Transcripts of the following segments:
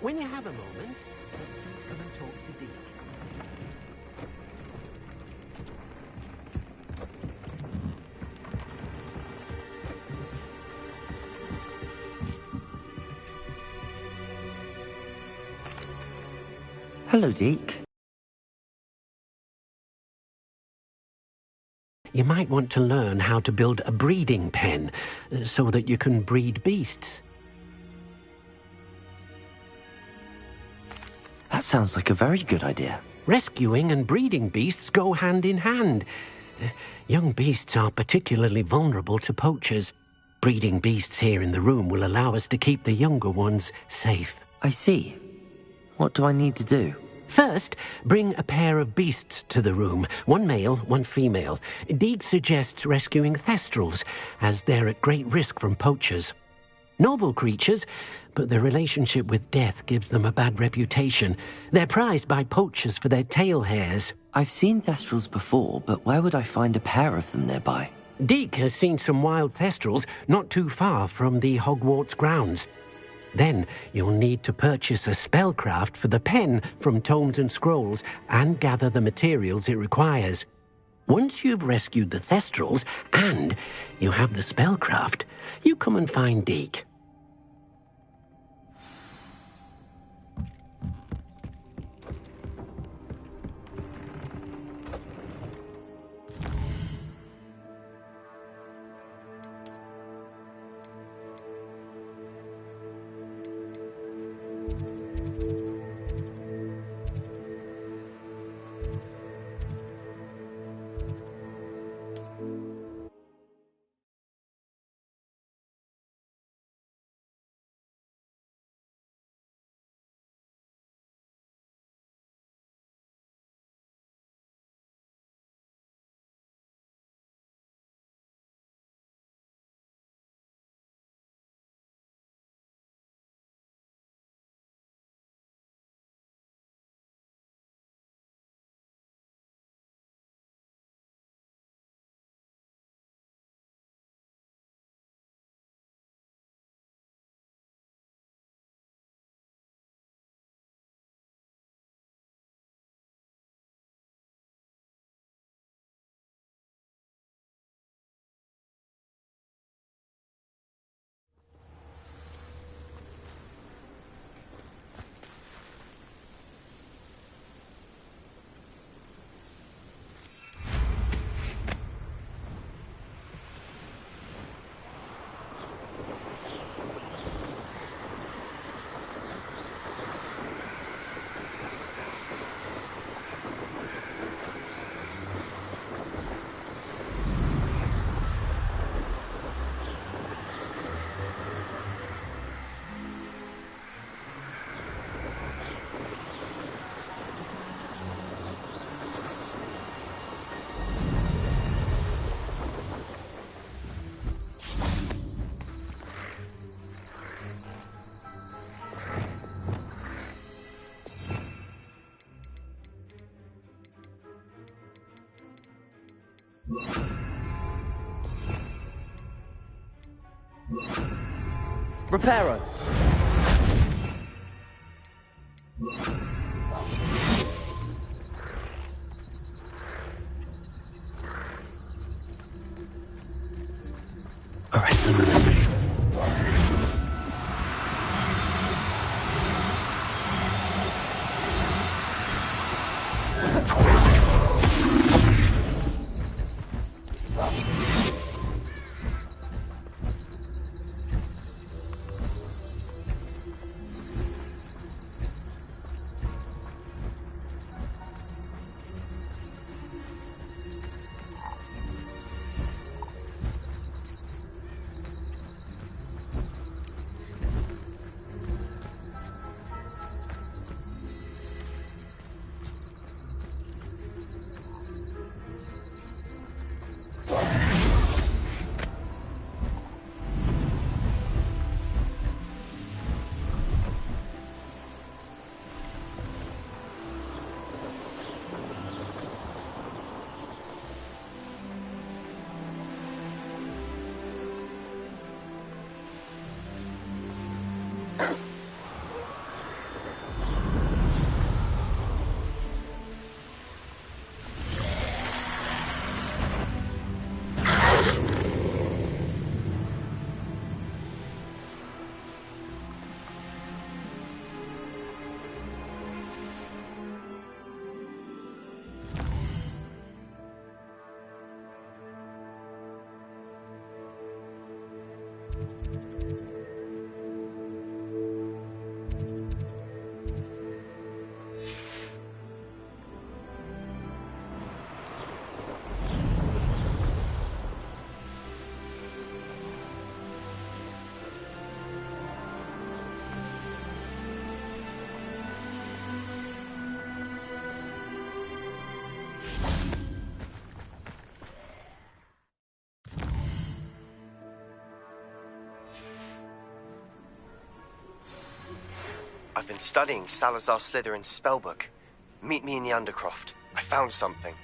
When you have a moment, please come and talk to Deke. Hello, Deke. You might want to learn how to build a breeding pen so that you can breed beasts. That sounds like a very good idea. Rescuing and breeding beasts go hand in hand. Young beasts are particularly vulnerable to poachers. Breeding beasts here in the room will allow us to keep the younger ones safe. I see. What do I need to do? First, bring a pair of beasts to the room. One male, one female. Deke suggests rescuing thestrals, as they're at great risk from poachers. Noble creatures, but their relationship with death gives them a bad reputation. They're prized by poachers for their tail hairs. I've seen thestrals before, but where would I find a pair of them nearby? Deke has seen some wild thestrals not too far from the Hogwarts grounds. Then you'll need to purchase a spellcraft for the pen from Tomes and Scrolls and gather the materials it requires. Once you've rescued the thestrals and you have the spellcraft, you come and find Deke. Reparo! Arrest them. been studying Salazar Slytherin's spellbook. Meet me in the Undercroft. I found something.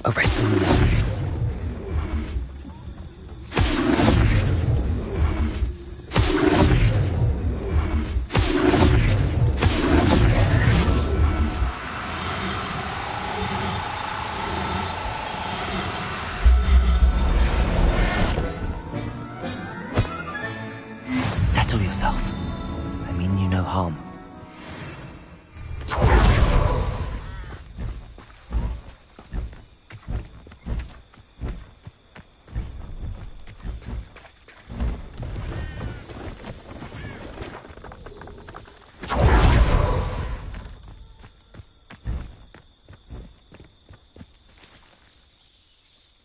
Arrest them. Settle yourself. I mean you no harm.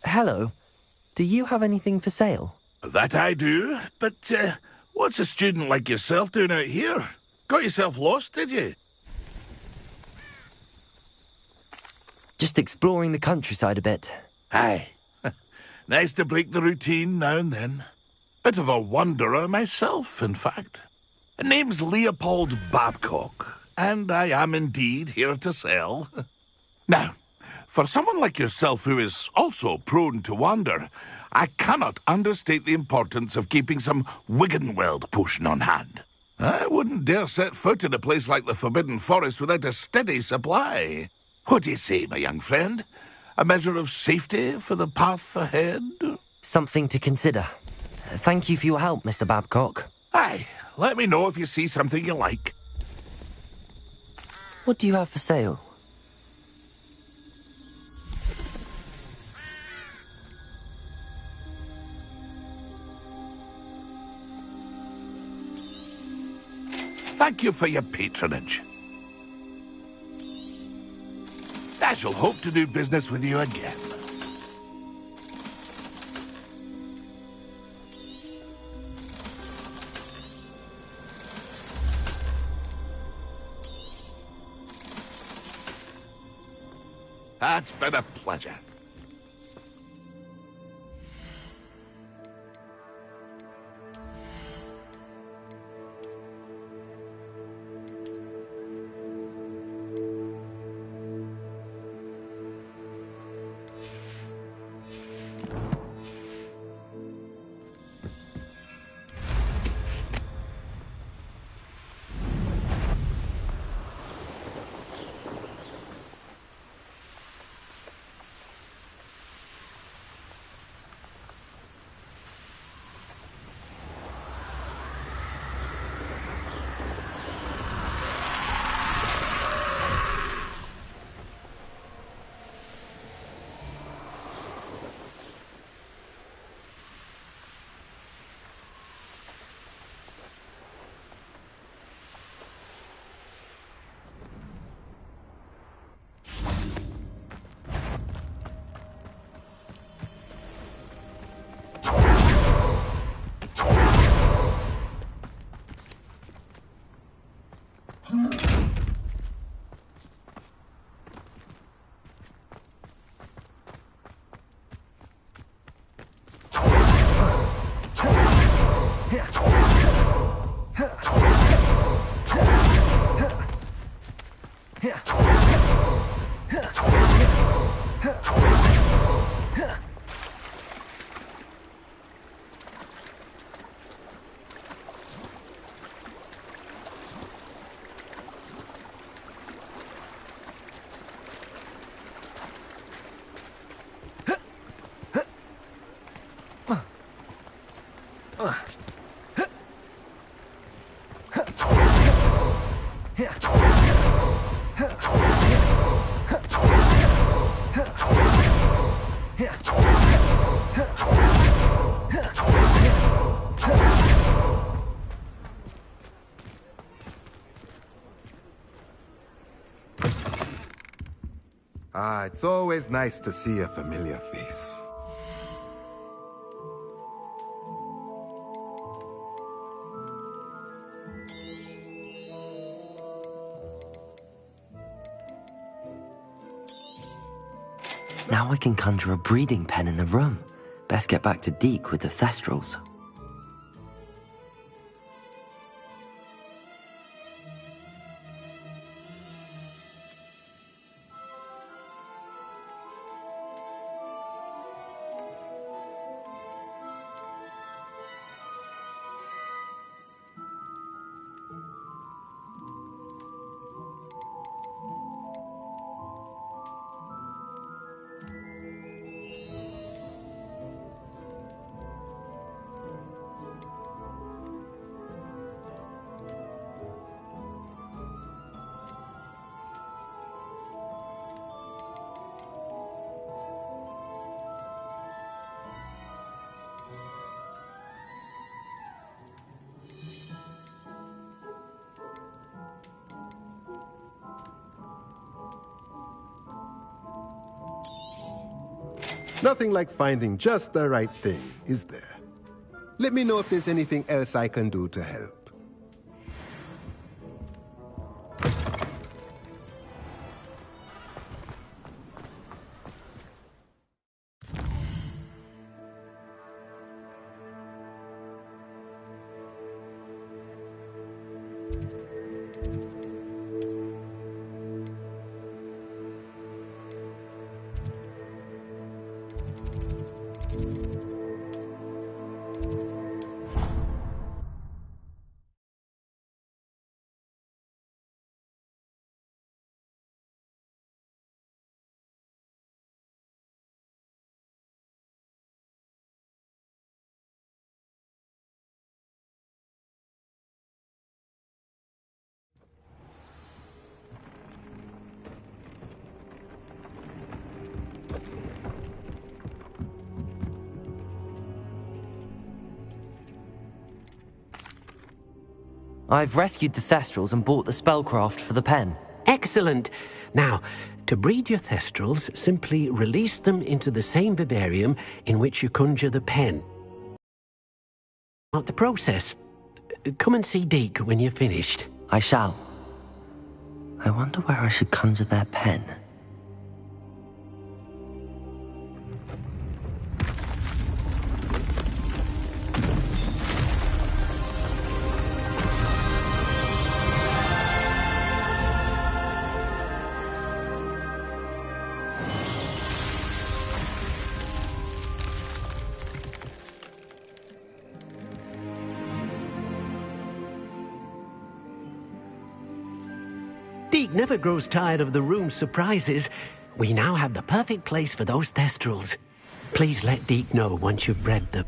Hello. Do you have anything for sale? That I do, but what's a student like yourself doing out here? Got yourself lost, did you? Just exploring the countryside a bit. Aye. Nice to break the routine now and then. Bit of a wanderer myself, in fact. Name's Leopold Babcock, and I am indeed here to sell. Now, for someone like yourself who is also prone to wander, I cannot understate the importance of keeping some Wiggenweld potion on hand. I wouldn't dare set foot in a place like the Forbidden Forest without a steady supply. What do you say, my young friend? A measure of safety for the path ahead? Something to consider. Thank you for your help, Mr. Babcock. Aye, let me know if you see something you like. What do you have for sale? Thank you for your patronage. I shall hope to do business with you again. That's been a pleasure. Ah, it's always nice to see a familiar face. Now I can conjure a breeding pen in the room. Best get back to Deke with the thestrals. Nothing like finding just the right thing, is there? Let me know if there's anything else I can do to help. I've rescued the thestrals and bought the spellcraft for the pen. Excellent. Now, to breed your thestrals, simply release them into the same vivarium in which you conjure the pen. Not the process. Come and see Deke when you're finished. I shall. I wonder where I should conjure their pen. Deke never grows tired of the room's surprises. We now have the perfect place for those thestrals. Please let Deke know once you've bred them.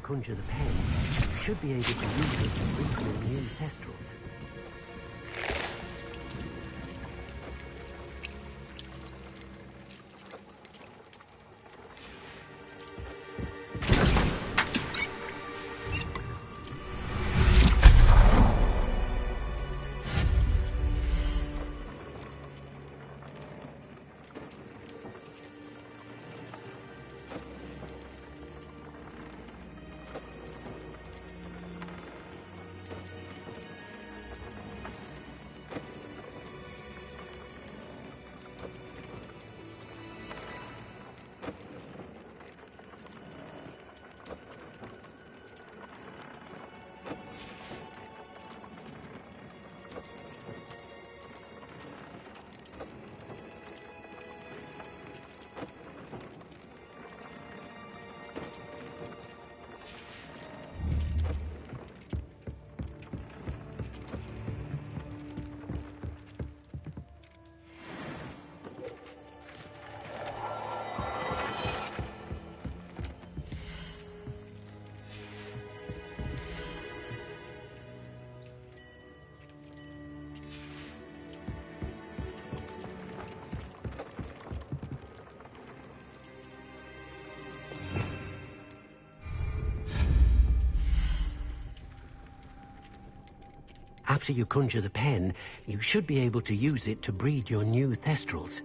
conjure the pen, you should be able to use it to breed your new thestrals. After you conjure the pen, you should be able to use it to breed your new thestrals.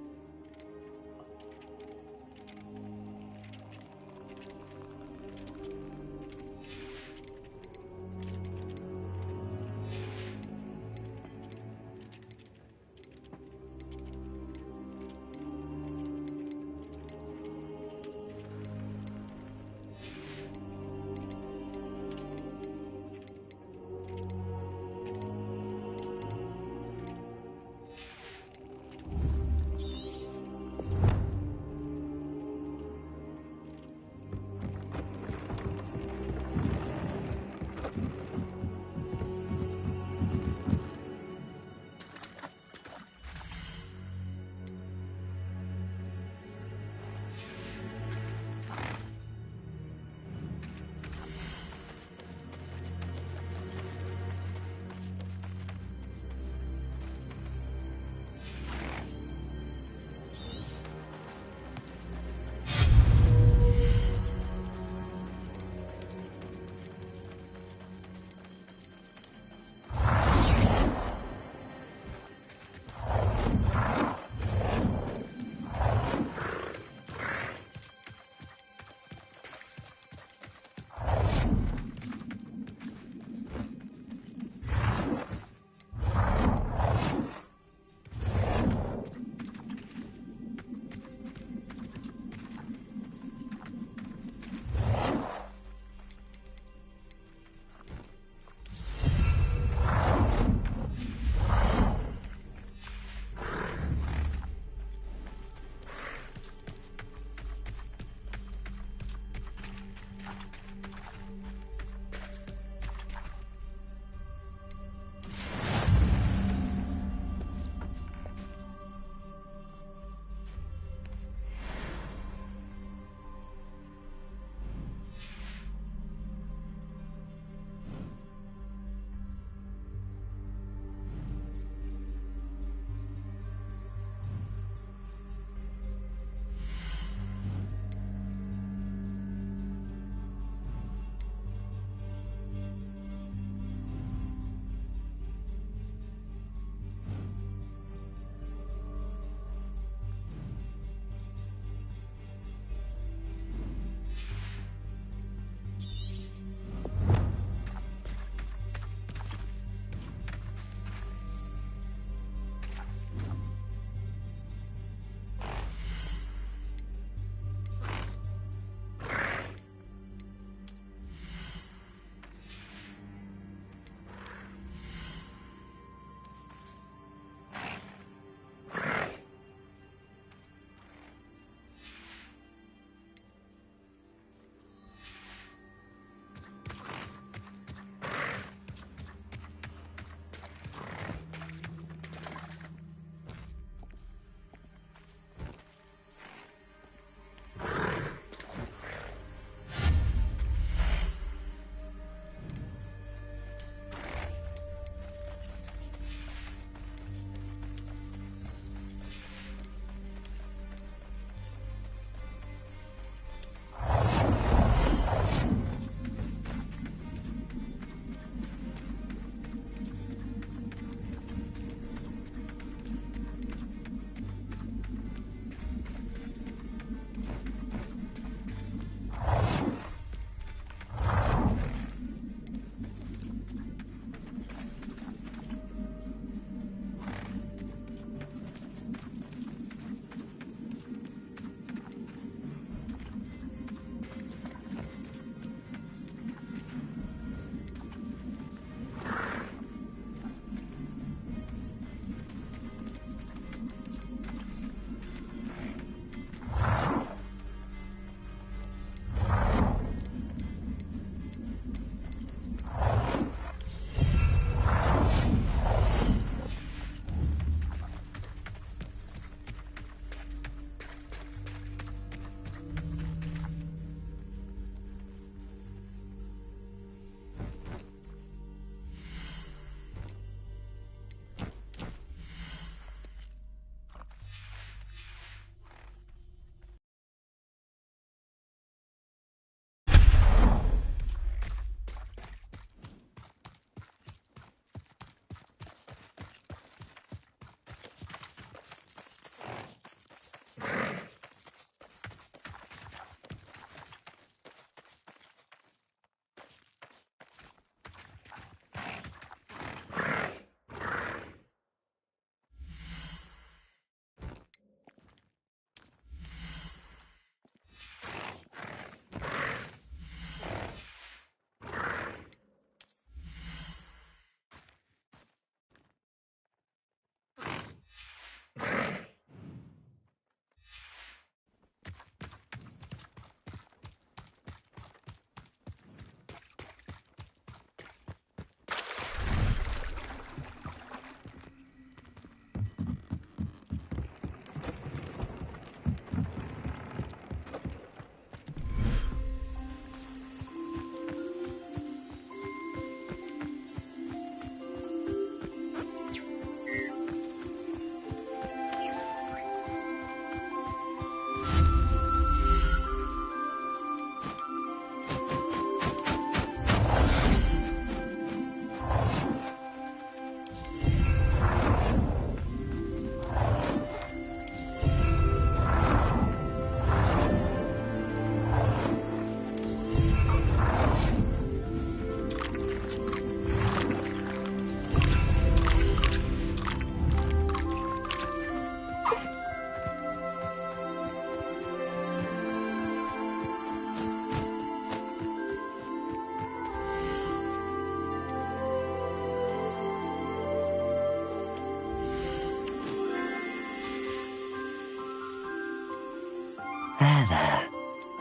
There.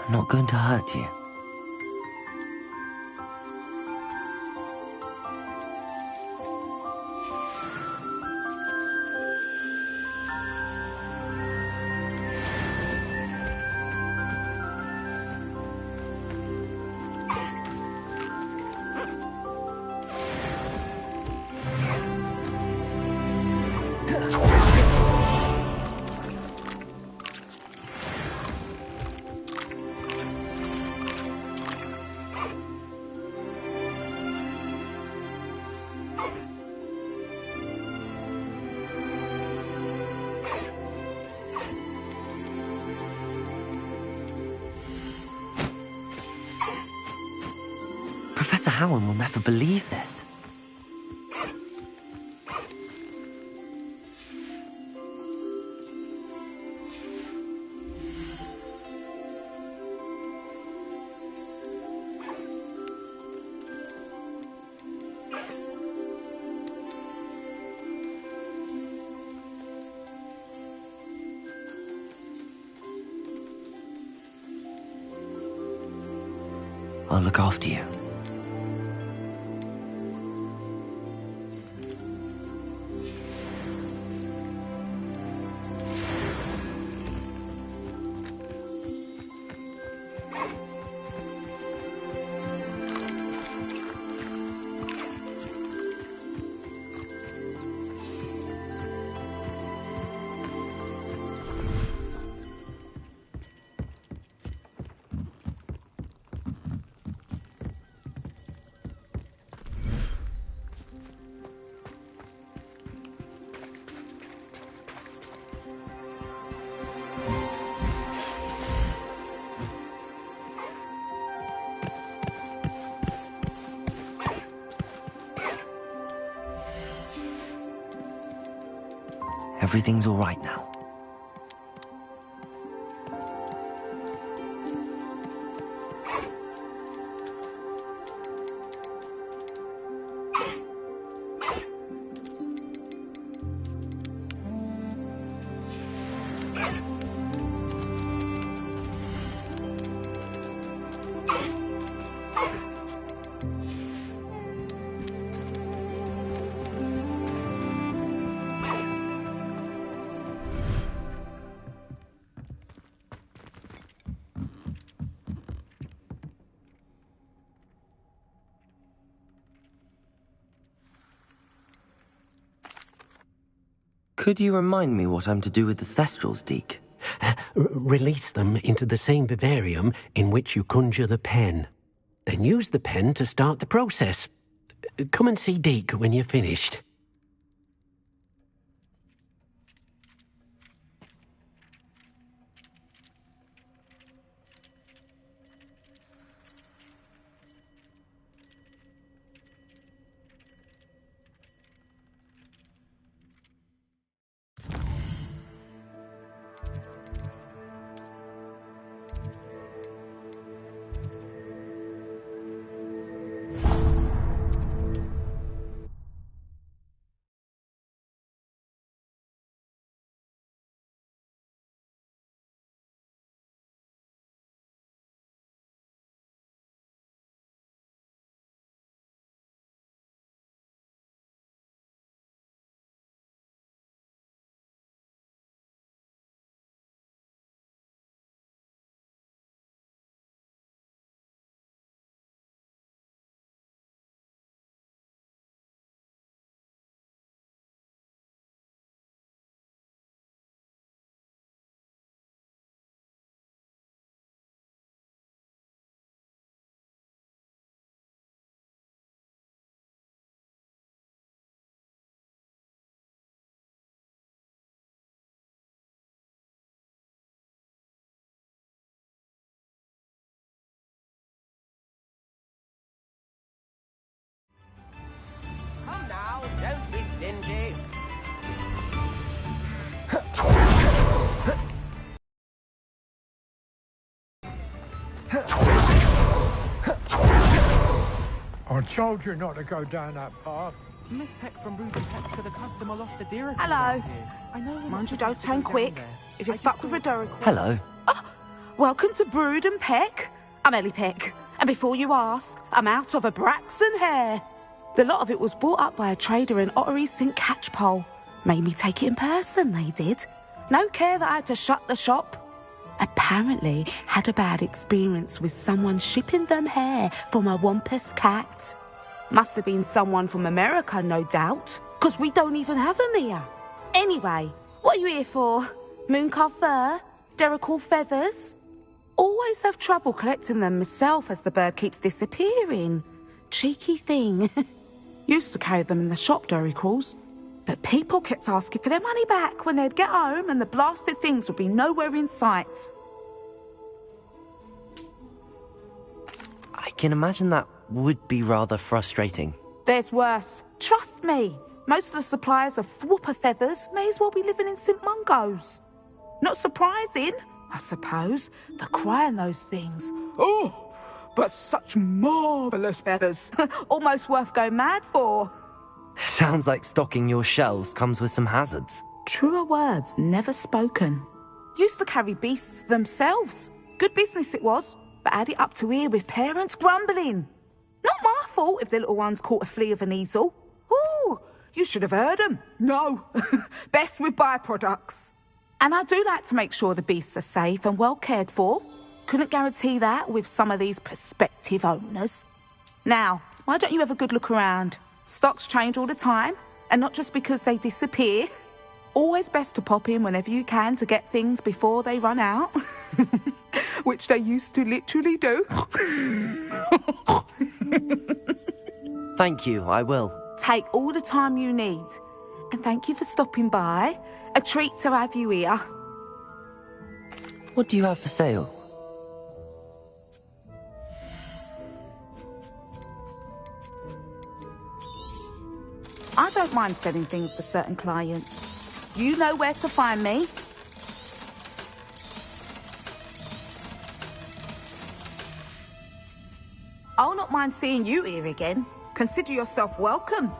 I'm not going to hurt you. Professor Howard will never believe this. I'll look after you. Everything's all right now. Could you remind me what I'm to do with the Thestrals, Deke? Release them into the same vivarium in which you conjure the pen. Then use the pen to start the process. Come and see Deke when you're finished. Don't be stingy. I told you not to go down that path. Miss Peck from Ruby Peck to the customer lost a deer. Hello. I know. Mind you don't turn quick. If you're stuck with a Dari. Hello. Welcome to Brood and Peck. I'm Ellie Peck, and before you ask, I'm out of a Braxton hair. The lot of it was bought up by a trader in Ottery St. Catchpole. Made me take it in person, they did. No care that I had to shut the shop. Apparently had a bad experience with someone shipping them hair from a Wampus cat. Must have been someone from America, no doubt, because we don't even have them here. Anyway, what are you here for? Mooncar fur? Derrickle feathers? Always have trouble collecting them myself as the bird keeps disappearing. Cheeky thing. Used to carry them in the shop, Derricles. But people kept asking for their money back when they'd get home and the blasted things would be nowhere in sight. I can imagine that would be rather frustrating. There's worse. Trust me. Most of the suppliers of whooper feathers may as well be living in St. Mungo's. Not surprising, I suppose, the cry on those things. Oh, but such marvellous feathers. Almost worth going mad for. Sounds like stocking your shelves comes with some hazards. Truer words never spoken. Used to carry beasts themselves. Good business it was, but had it up to here with parents grumbling. Not my fault if the little ones caught a flea of an easel. Ooh, you should have heard them. No, best with byproducts. And I do like to make sure the beasts are safe and well cared for. Couldn't guarantee that with some of these prospective owners. Now, why don't you have a good look around? Stocks change all the time, and not just because they disappear. Always best to pop in whenever you can to get things before they run out. Which they used to literally do. Thank you, I will. Take all the time you need. And thank you for stopping by. A treat to have you here. What do you have for sale? I don't mind selling things for certain clients. You know where to find me. I'll not mind seeing you here again. Consider yourself welcome.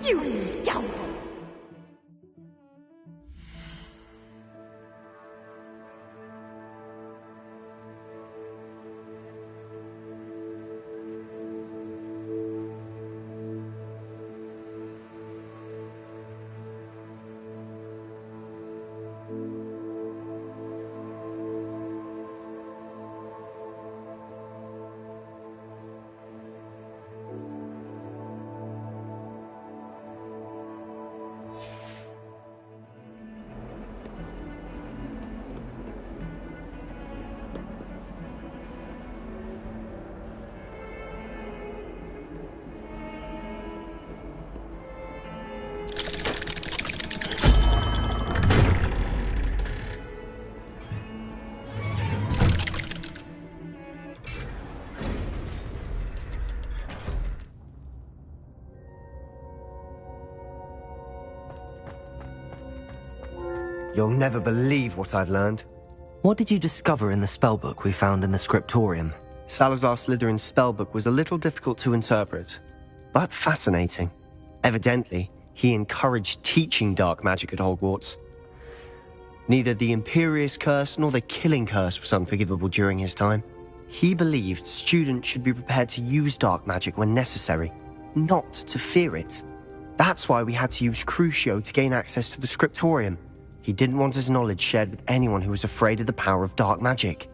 You scoundrel! You'll never believe what I've learned. What did you discover in the spellbook we found in the scriptorium? Salazar Slytherin's spellbook was a little difficult to interpret, but fascinating. Evidently, He encouraged teaching dark magic at Hogwarts. Neither the Imperious Curse nor the Killing Curse was unforgivable during his time. He believed students should be prepared to use dark magic when necessary, not to fear it. That's why we had to use Crucio to gain access to the scriptorium. He didn't want his knowledge shared with anyone who was afraid of the power of dark magic.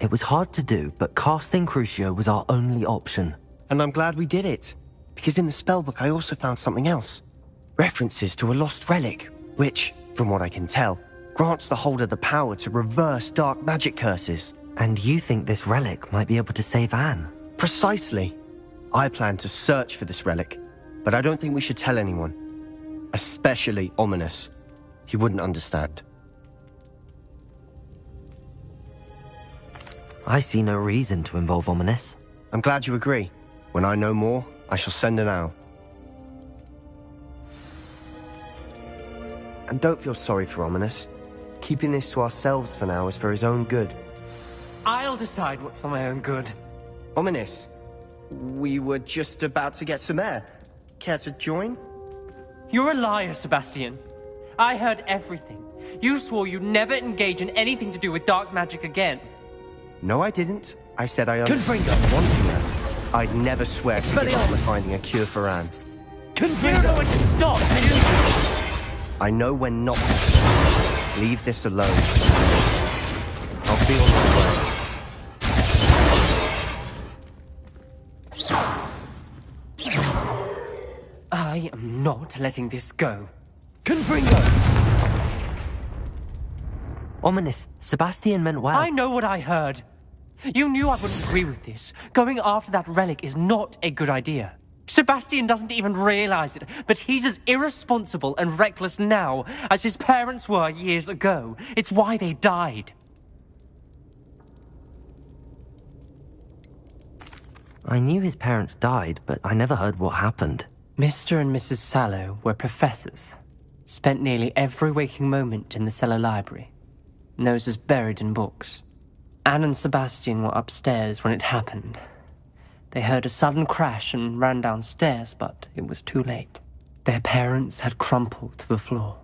It was hard to do, but casting Crucio was our only option. And I'm glad we did it, because in the spellbook I also found something else. References to a lost relic, which, from what I can tell, grants the holder the power to reverse dark magic curses. And you think this relic might be able to save Anne? Precisely. I plan to search for this relic, but I don't think we should tell anyone. Especially Ominous. He wouldn't understand. I see no reason to involve Ominous. I'm glad you agree. When I know more, I shall send an owl. And don't feel sorry for Ominous. Keeping this to ourselves for now is for his own good. I'll decide what's for my own good. Ominous, we were just about to get some air. Care to join? You're a liar, Sebastian. I heard everything. You swore you'd never engage in anything to do with dark magic again. No, I didn't. I said I only Confringo. wanting that. I'd never swear to give up on finding a cure for Anne. You don't know when to stop, do you? I know when not to stop. Leave this alone. I'll be on my way. I am not letting this go. Confringo! Ominous, Sebastian meant well. I know what I heard. You knew I wouldn't agree with this. Going after that relic is not a good idea. Sebastian doesn't even realize it, but he's as irresponsible and reckless now as his parents were years ago. It's why they died. I knew his parents died, but I never heard what happened. Mr. and Mrs. Sallow were professors. Spent nearly every waking moment in the cellar library. Noses buried in books. Anne and Sebastian were upstairs when it happened. They heard a sudden crash and ran downstairs, but it was too late. Their parents had crumpled to the floor.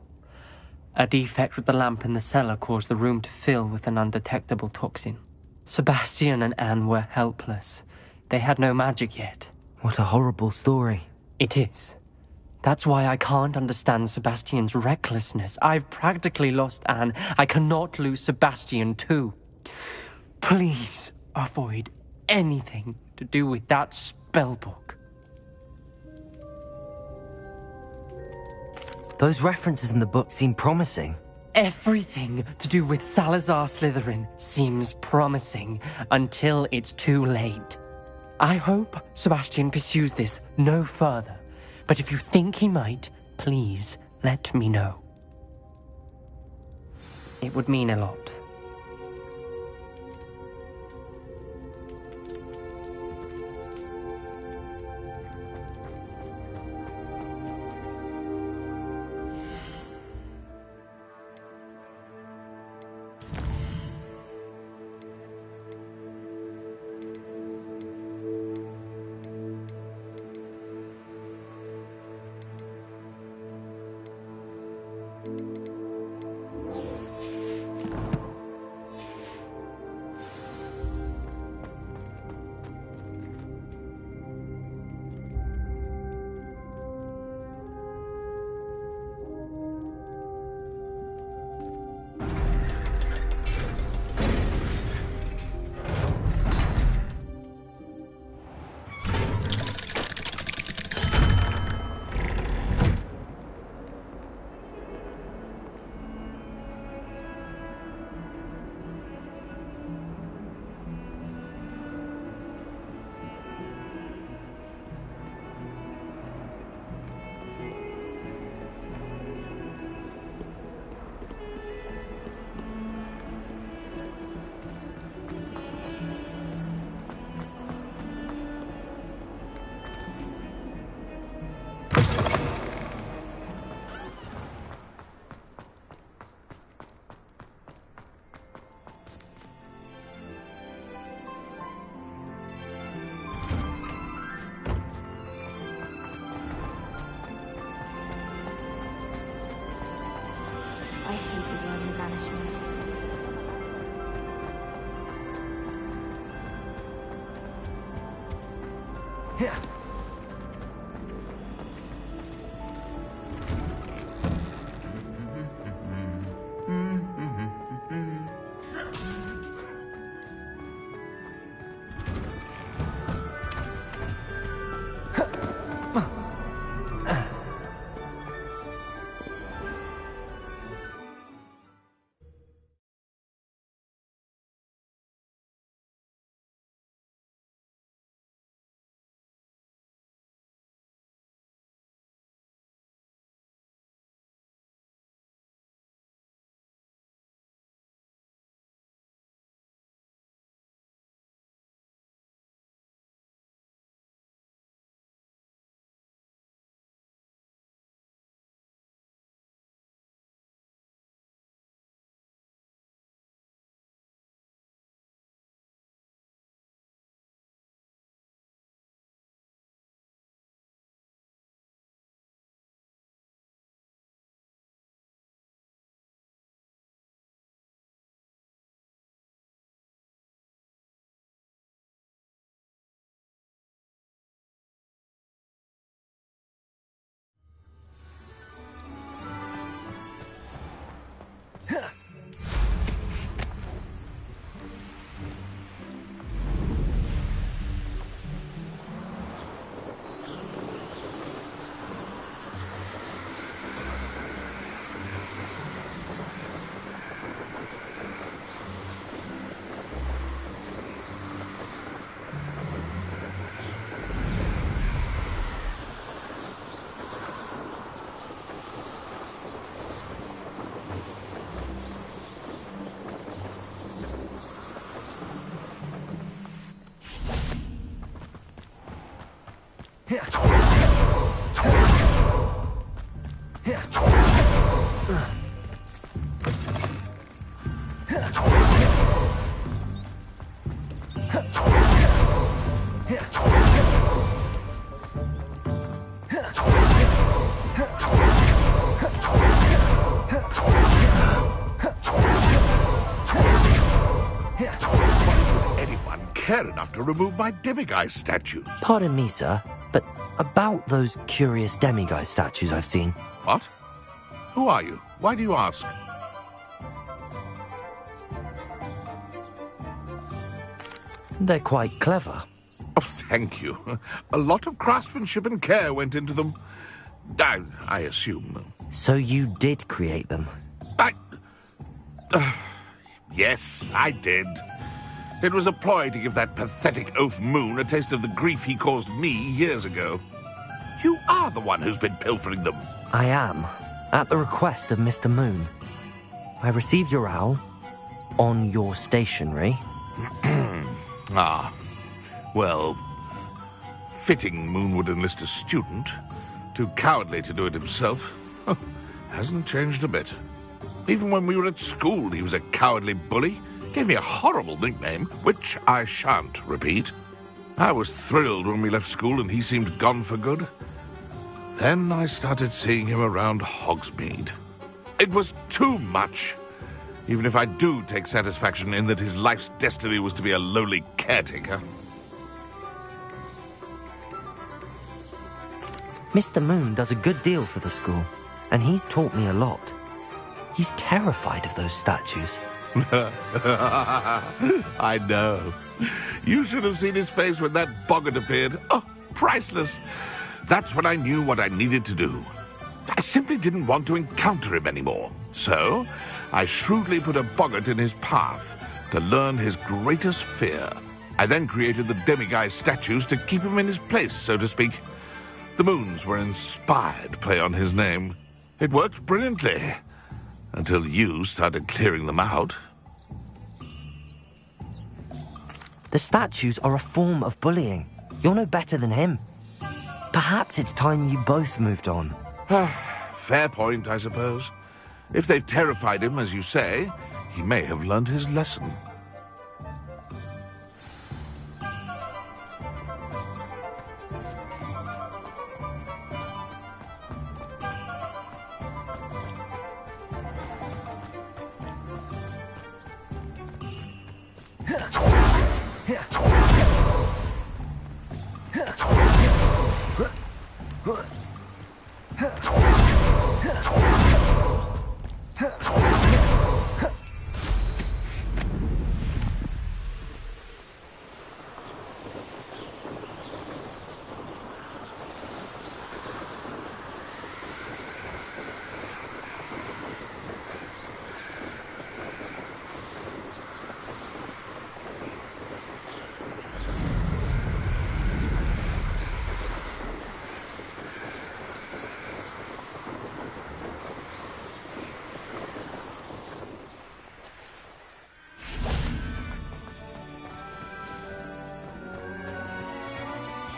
A defect with the lamp in the cellar caused the room to fill with an undetectable toxin. Sebastian and Anne were helpless. They had no magic yet. What a horrible story. It is. That's why I can't understand Sebastian's recklessness. I've practically lost Anne. I cannot lose Sebastian too. Please avoid anything to do with that spellbook. Those references in the book seem promising. Everything to do with Salazar Slytherin seems promising until it's too late. I hope Sebastian pursues this no further, but if you think he might, please let me know. It would mean a lot. Care enough to remove my demiguise statues. Pardon me, sir, but about those curious demiguise statues I've seen. What? Who are you? Why do you ask? They're quite clever. Oh, thank you. A lot of craftsmanship and care went into them. I assume. So you did create them? Yes, I did. It was a ploy to give that pathetic oaf Moon a taste of the grief he caused me years ago. You are the one who's been pilfering them. I am, at the request of Mr. Moon. I received your owl on your stationery. Well, fitting Moon would enlist a student. Too cowardly to do it himself. Hasn't changed a bit. Even when we were at school, he was a cowardly bully. Gave me a horrible nickname, which I shan't repeat. I was thrilled when we left school and he seemed gone for good. Then I started seeing him around Hogsmeade. It was too much. Even if I do take satisfaction in that his life's destiny was to be a lowly caretaker. Mr. Moon does a good deal for the school, and he's taught me a lot. He's terrified of those statues. I know. You should have seen his face when that boggart appeared. Oh, priceless. That's when I knew what I needed to do. I simply didn't want to encounter him anymore. So, I shrewdly put a boggart in his path to learn his greatest fear. I then created the demiguise statues to keep him in his place, so to speak. The moons were inspired play on his name. It worked brilliantly. Until you started clearing them out. The statues are a form of bullying. You're no better than him. Perhaps it's time you both moved on. Fair point, I suppose. If they've terrified him, as you say, he may have learned his lesson.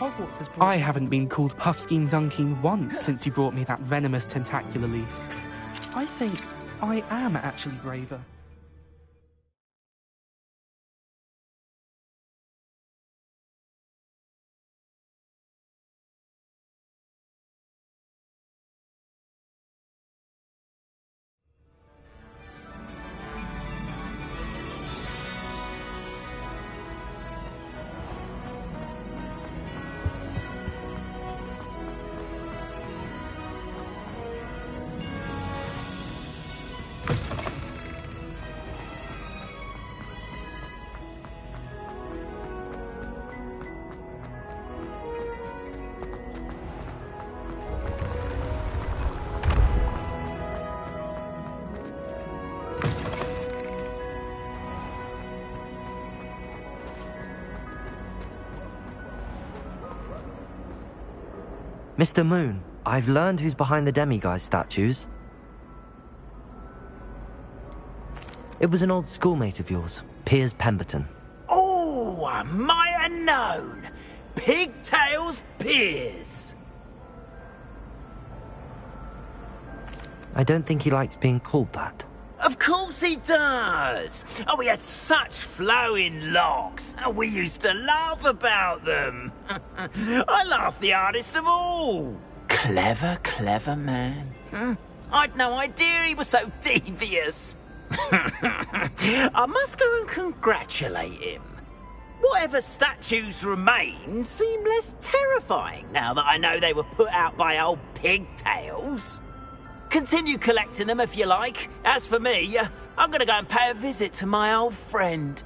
Hogwarts has brought... I haven't been called Puffskein Dunking once since you brought me that venomous tentacular leaf. I think I am actually braver. Mr. Moon, I've learned who's behind the demiguise statues. It was an old schoolmate of yours, Piers Pemberton. Oh, I might have known. Pigtails Piers. I don't think he likes being called that. Of course he does. Oh, he had such flowing locks, and we used to laugh about them. I laughed the hardest of all. Clever, clever man. I'd no idea he was so devious. I must go and congratulate him. Whatever statues remain seem less terrifying now that I know they were put out by old pigtails. Continue collecting them if you like. As for me, I'm going to go and pay a visit to my old friend.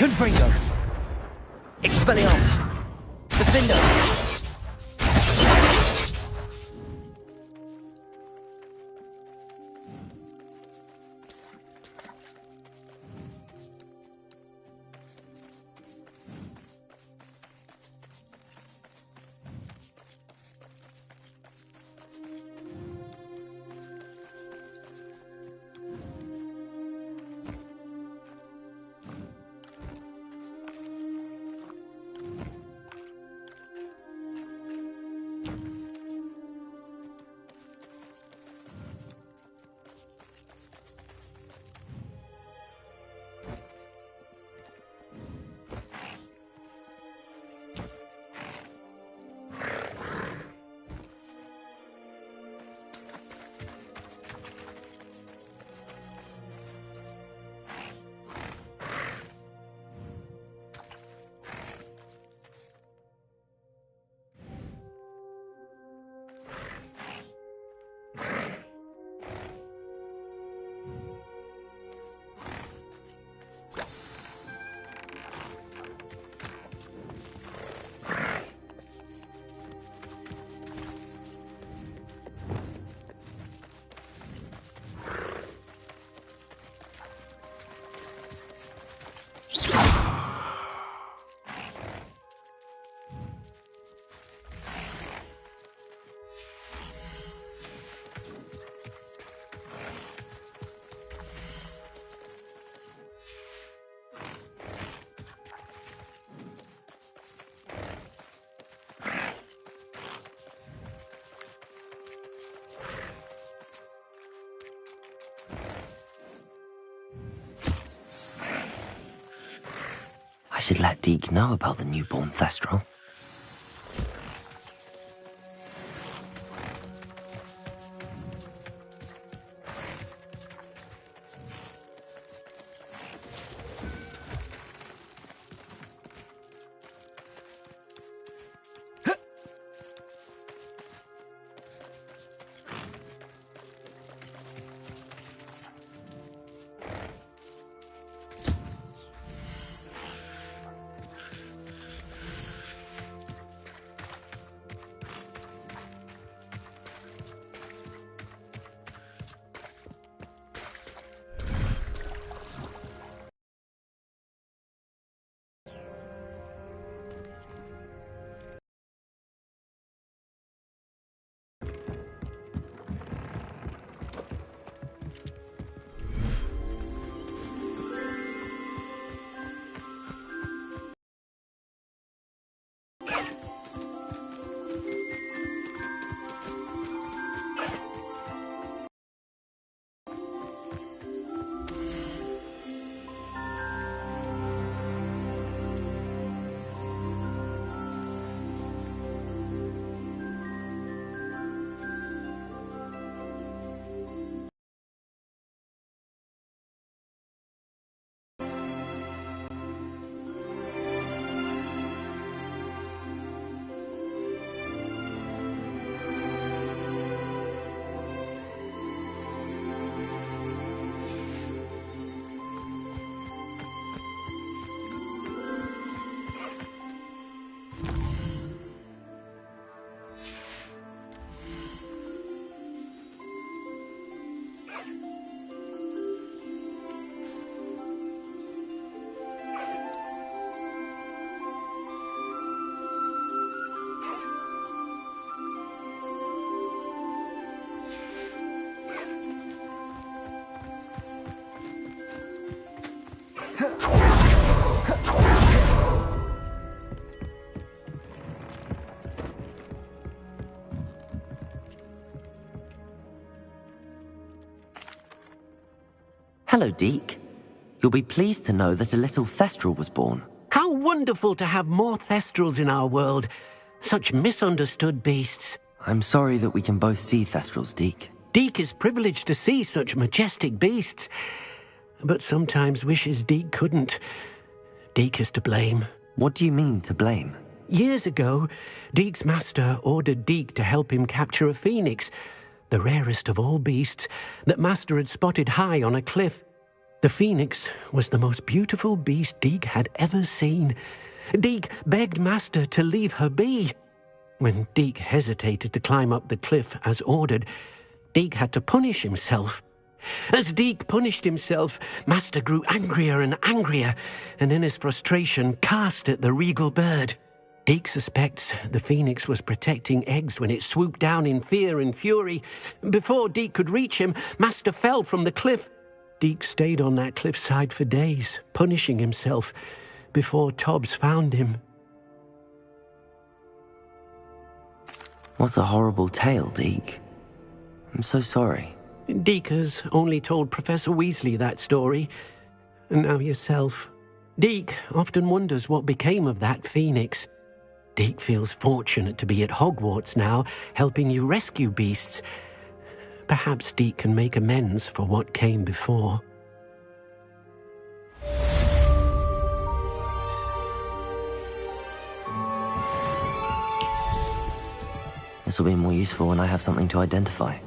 Confringo! Expelliarmus! Defendo! I should let Deke know about the newborn Thestral. Hello, Deke. You'll be pleased to know that a little Thestral was born. How wonderful to have more Thestrals in our world. Such misunderstood beasts. I'm sorry that we can both see Thestrals, Deke. Deke is privileged to see such majestic beasts, but sometimes wishes Deke couldn't. Deke is to blame. What do you mean, to blame? Years ago, Deke's master ordered Deke to help him capture a phoenix, the rarest of all beasts, that master had spotted high on a cliff. The phoenix was the most beautiful beast Deek had ever seen. Deek begged Master to leave her be. When Deek hesitated to climb up the cliff as ordered, Deek had to punish himself. As Deek punished himself, Master grew angrier and angrier, and in his frustration cast at the regal bird. Deek suspects the phoenix was protecting eggs when it swooped down in fear and fury. Before Deek could reach him, Master fell from the cliff. Deek stayed on that cliffside for days, punishing himself, before Tobbs found him. What a horrible tale, Deek. I'm so sorry. Deek has only told Professor Weasley that story, and now yourself. Deek often wonders what became of that phoenix. Deek feels fortunate to be at Hogwarts now, helping you rescue beasts. Perhaps Deek can make amends for what came before. This will be more useful when I have something to identify.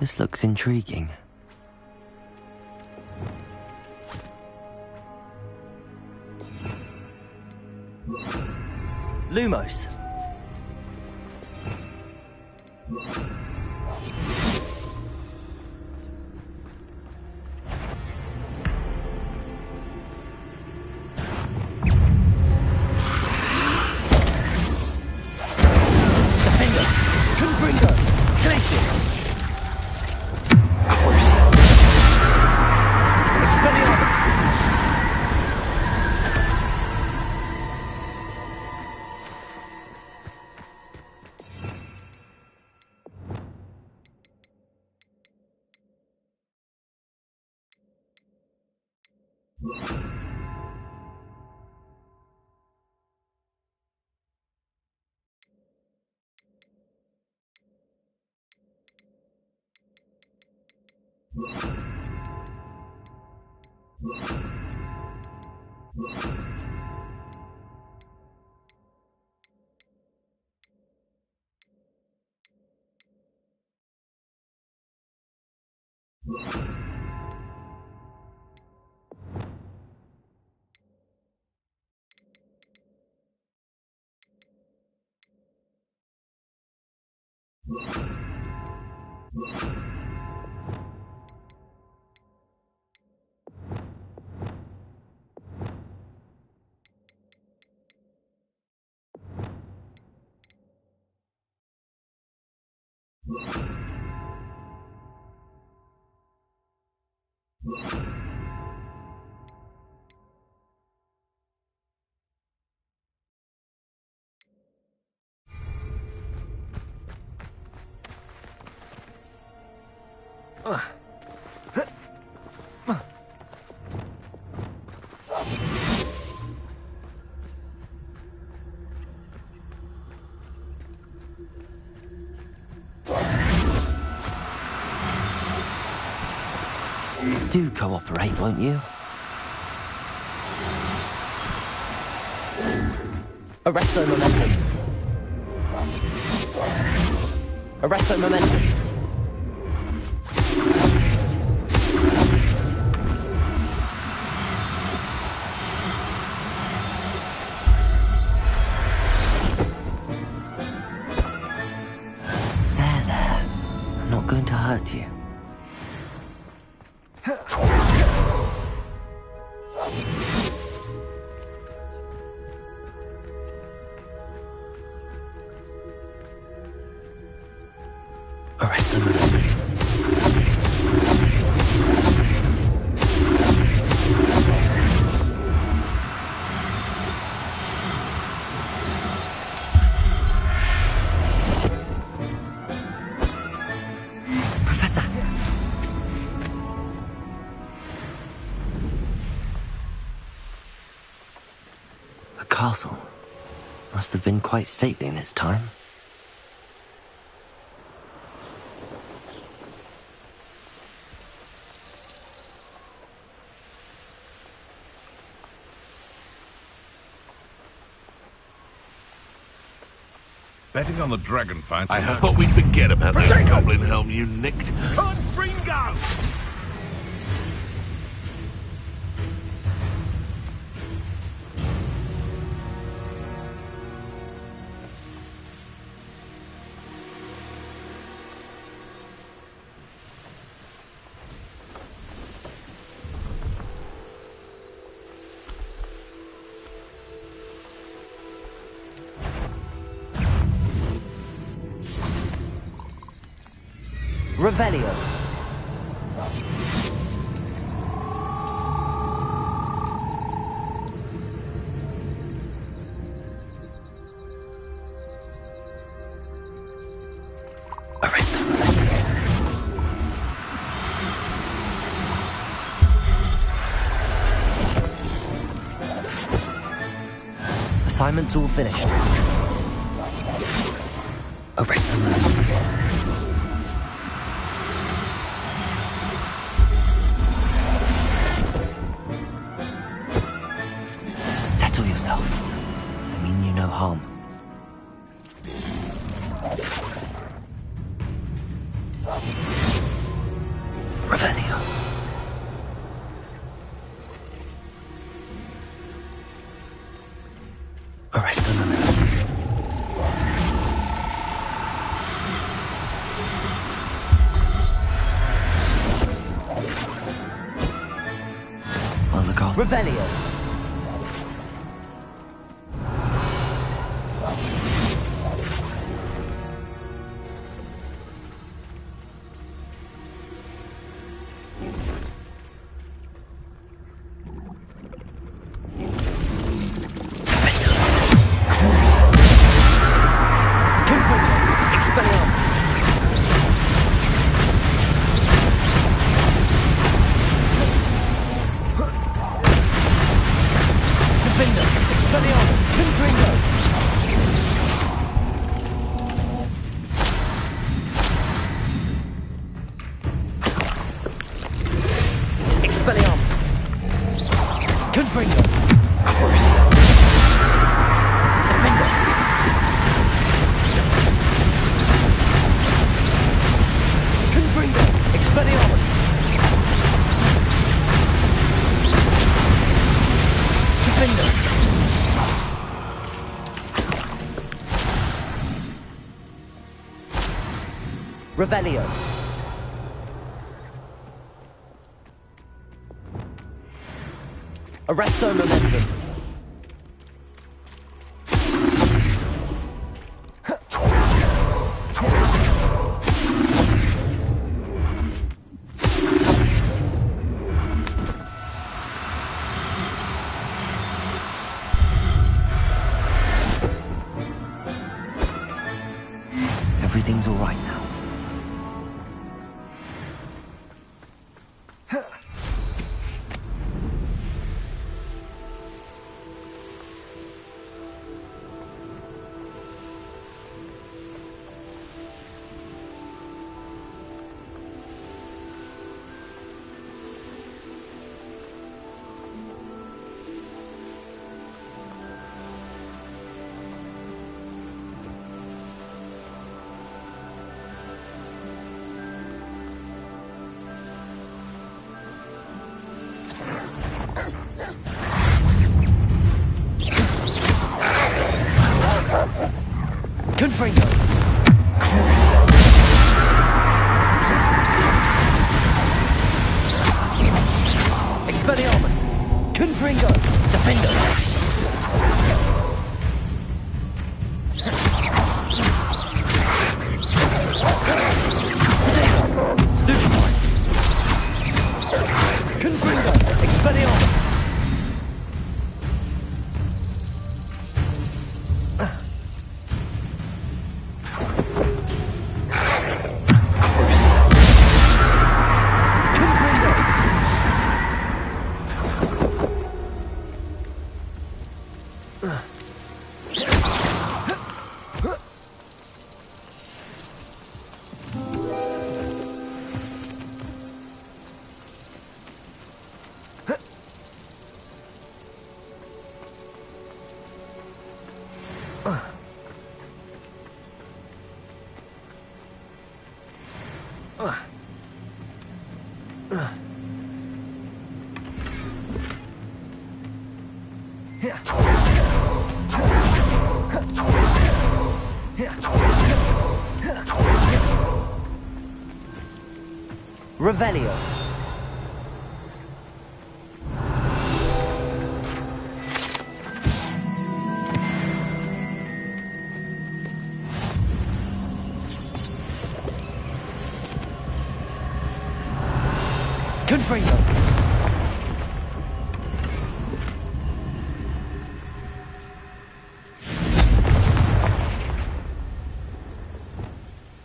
This looks intriguing. Lumos. Do cooperate, won't you? Arresto momentum. Arresto momentum. There. I'm not going to hurt you. Castle must have been quite stately in its time. Betting on the dragon fight. I thought we'd forget about that goblin helm you nicked. Confringo! Revelio. Arresto. Assignment's all finished. Arresto. Yourself. I mean you no harm. Arrest the momentum. On the go. Revelio. Revelio. Arresto momentum. Everything's all right now. Confringo. Expelliarmus. Confringo. Defendo. Stupefy. Confringo. Expelliarmus. Revelio. Confringo.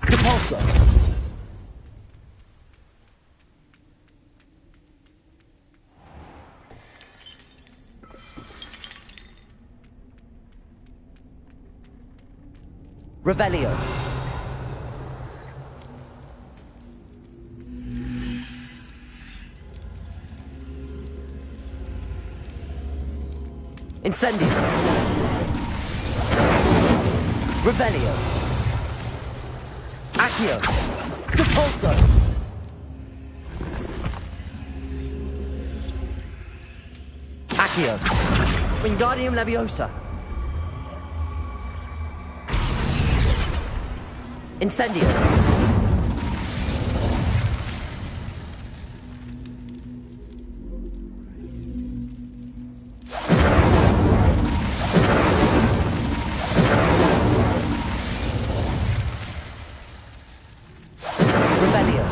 Depulso. Revelio. Incendio. Revelio. Accio. Depulso. Accio. Wingardium Leviosa. Incendio. Rebellion.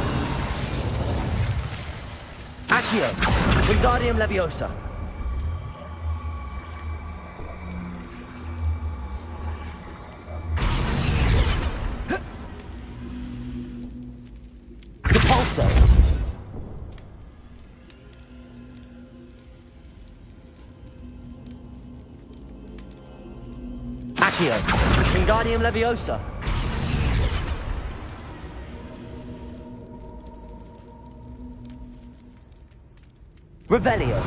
Accio. Wingardium Leviosa. Repulso. Accio. Wingardium Leviosa. Revelio.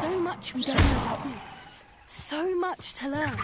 So much we don't know about beasts. So much to learn.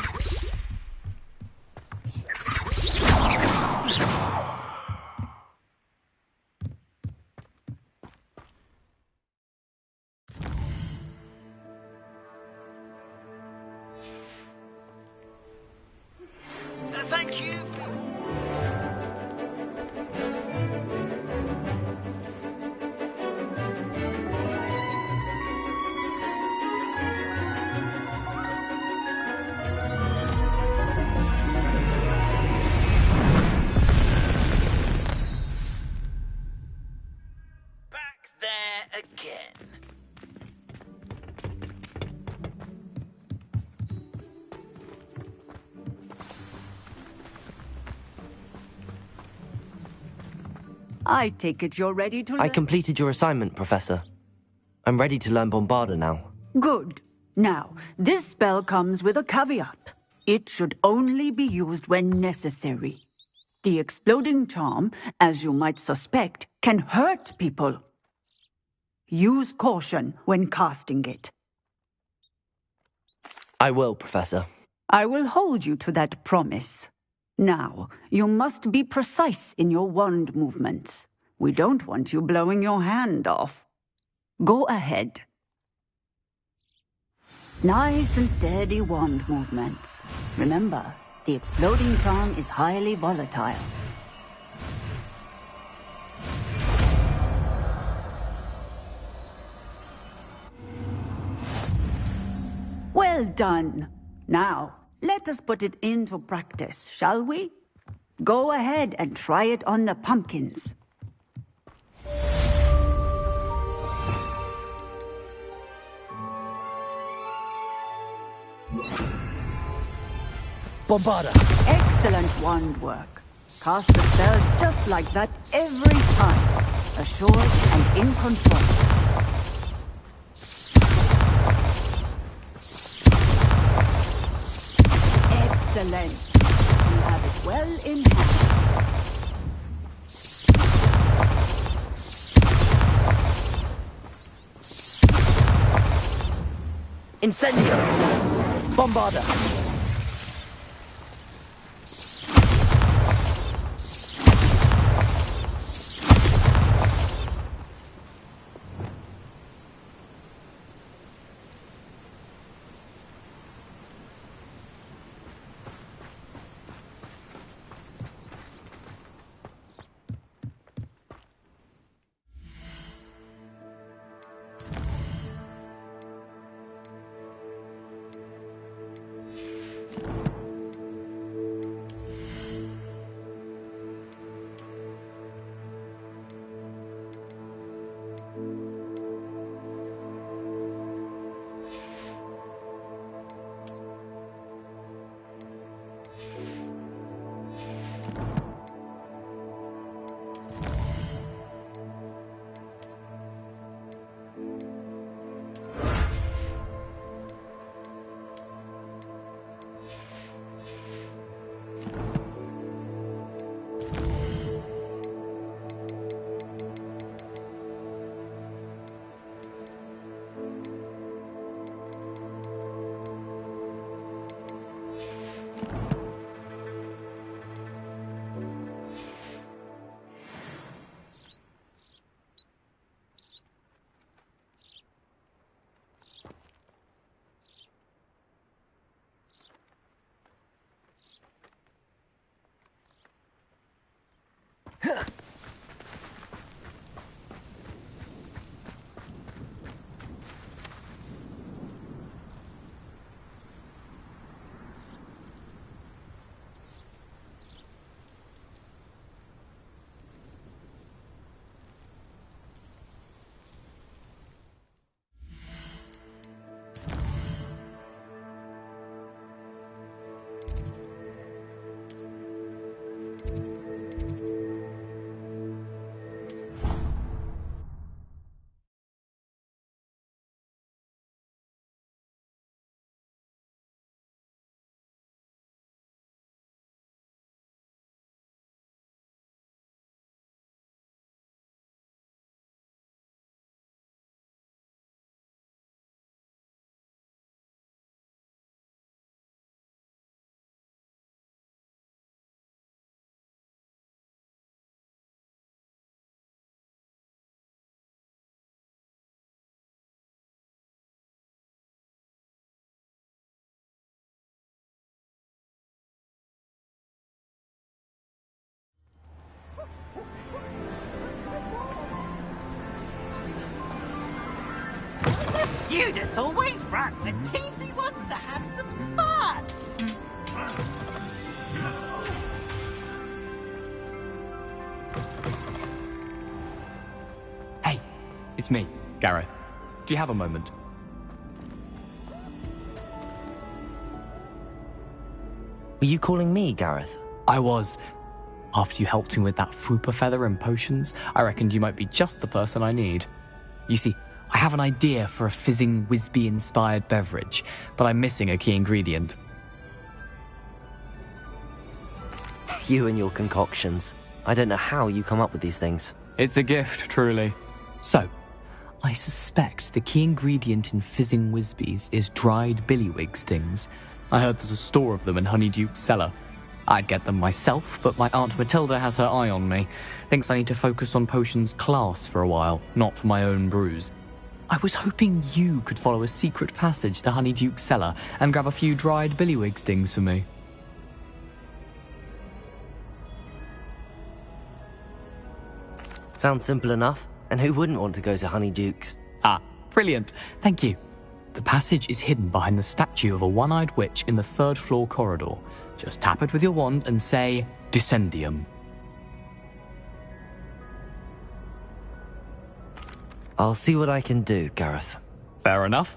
I take it you're ready to learn? I completed your assignment, Professor. I'm ready to learn Bombarda now. Good. Now, this spell comes with a caveat. It should only be used when necessary. The exploding charm, as you might suspect, can hurt people. Use caution when casting it. I will, Professor. I will hold you to that promise. Now, you must be precise in your wand movements. We don't want you blowing your hand off. Go ahead. Nice and steady wand movements. Remember, the exploding charm is highly volatile. Well done. Now, let us put it into practice, shall we? Go ahead and try it on the pumpkins. Bombarda! Excellent wand work. Cast the spell just like that every time. Assured and in control. Excellent. You have it well in hand. Incendio! Bombarda! Students always run when Peavsy wants to have some fun. Hey, it's me, Gareth. Do you have a moment? Were you calling me, Gareth? I was. After you helped me with that fupa feather and potions, I reckoned you might be just the person I need. You see, I have an idea for a fizzing Whizbee-inspired beverage, but I'm missing a key ingredient. You and your concoctions. I don't know how you come up with these things. It's a gift, truly. So, I suspect the key ingredient in fizzing Whizbees is dried billywig stings. I heard there's a store of them in Honeyduke's cellar. I'd get them myself, but my Aunt Matilda has her eye on me. Thinks I need to focus on potions class for a while, not for my own brews. I was hoping you could follow a secret passage to Honeyduke's cellar and grab a few dried billywig stings for me. Sounds simple enough. And who wouldn't want to go to Honeyduke's? Ah, brilliant. Thank you. The passage is hidden behind the statue of a one-eyed witch in the third-floor corridor. Just tap it with your wand and say, Descendium. I'll see what I can do, Gareth. Fair enough.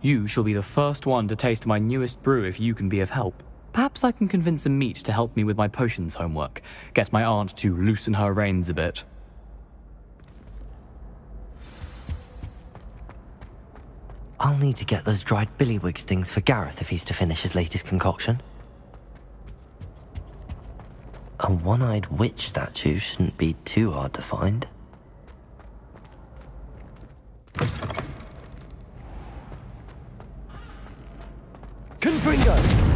You shall be the first one to taste my newest brew if you can be of help. Perhaps I can convince a meat to help me with my potions homework. Get my aunt to loosen her reins a bit. I'll need to get those dried billywig stings for Gareth if he's to finish his latest concoction. A one-eyed witch statue shouldn't be too hard to find. Confringo!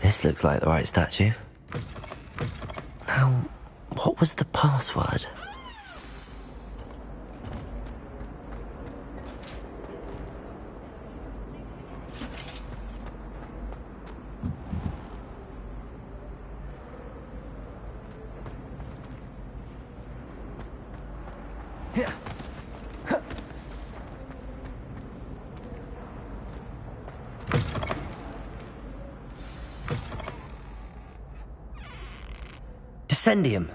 This looks like the right statue. Now, what was the password? Descendium.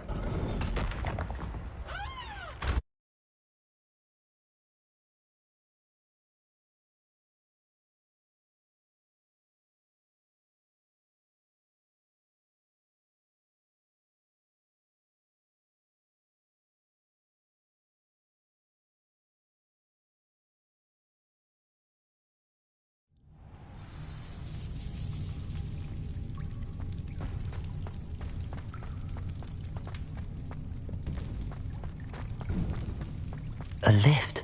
A lift.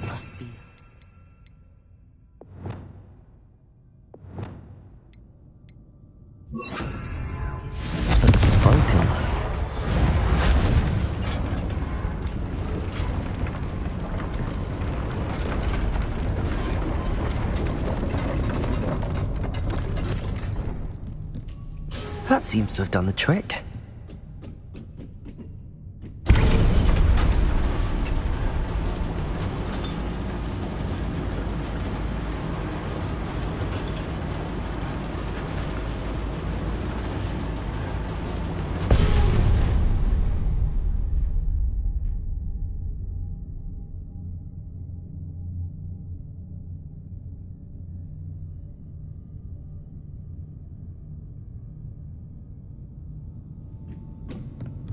Must be. Looks broken though. That seems to have done the trick.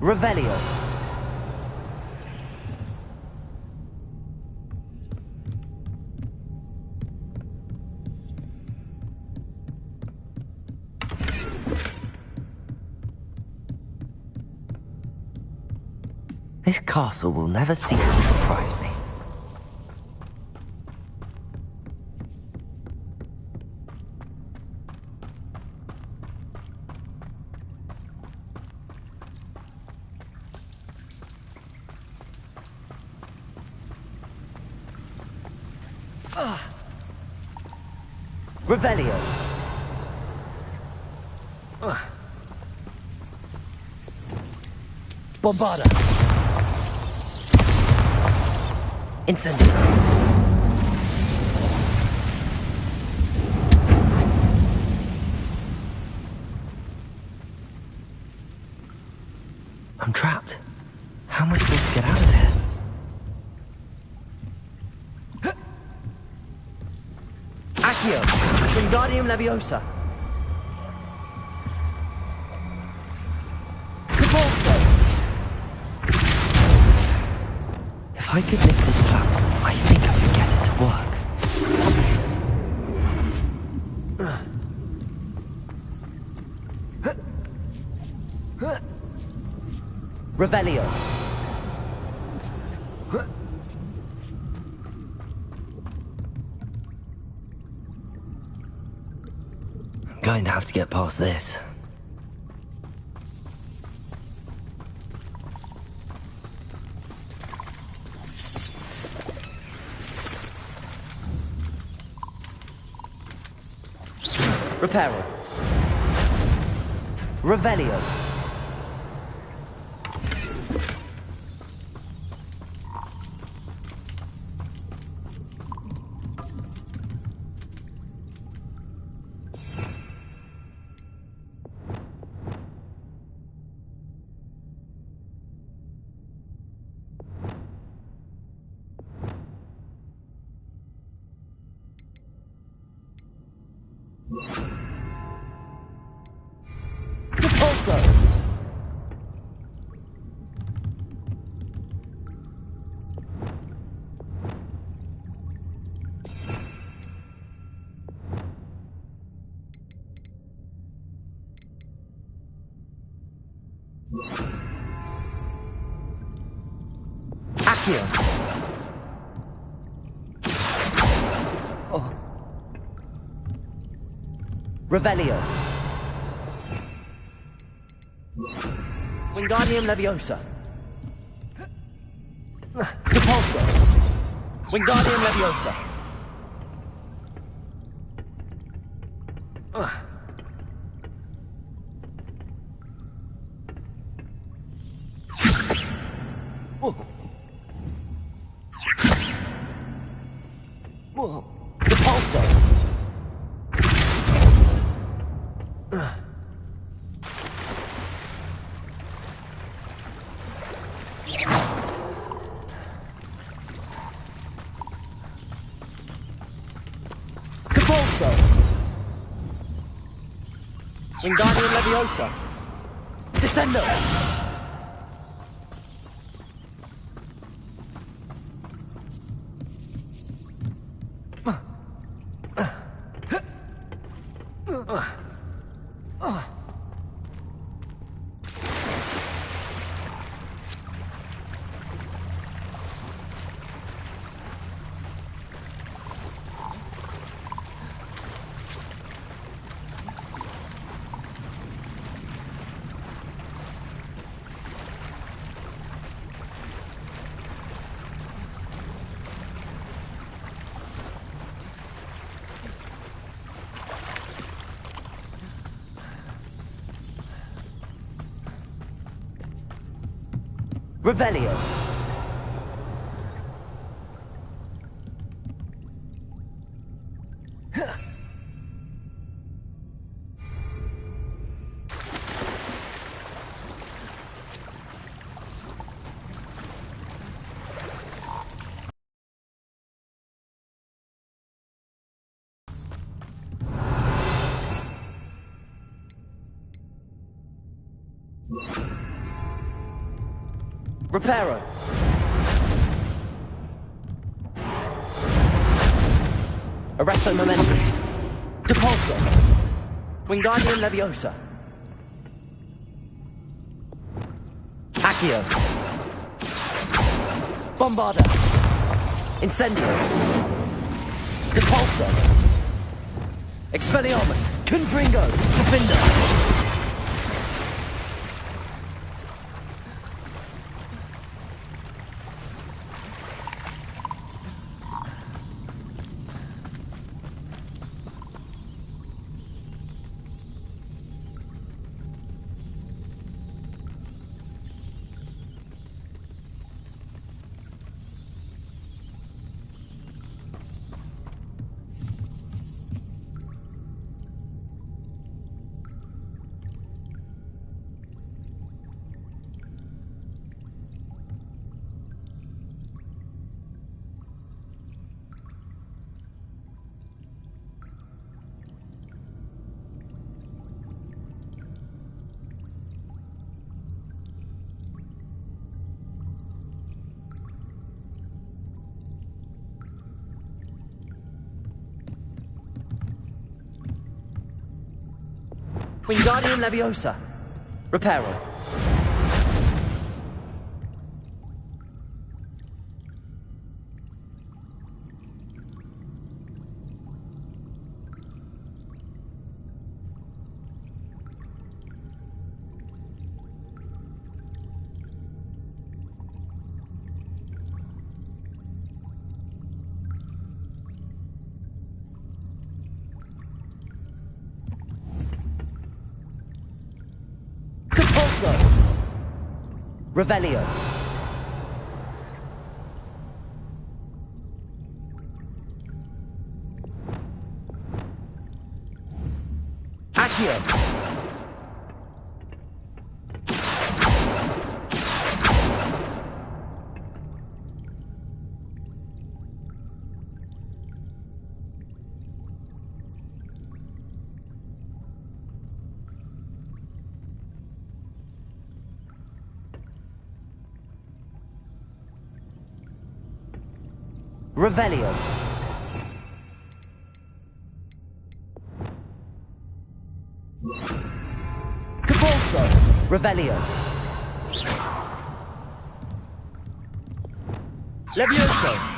Revelio. This castle will never cease to surprise me. Revelio. Bombarda. Incendio. I'm trapped. How am I supposed to get out of here? Accio! Wingardium Leviosa! Cabalso! If I could lift this platform, I think I could get it to work. Revelio. I'm going to have to get past this. Reparo. Revelio. Repulso! Accio! Oh. Revelio. Wingardium Leviosa. Repulso. Wingardium Leviosa. Whoa. Repulso. Cabalso. Wingardium Leviosa. Descendo. Revelio. Reparo. Arresto momentum. Depulso. Wingardium Leviosa. Accio. Bombarda. Incendio. Depulso. Expelliarmus. Confringo. Defender. Wingardium Leviosa. Reparo. Revelio. Accio. Revelio. Capolso. Revelio. Levioso.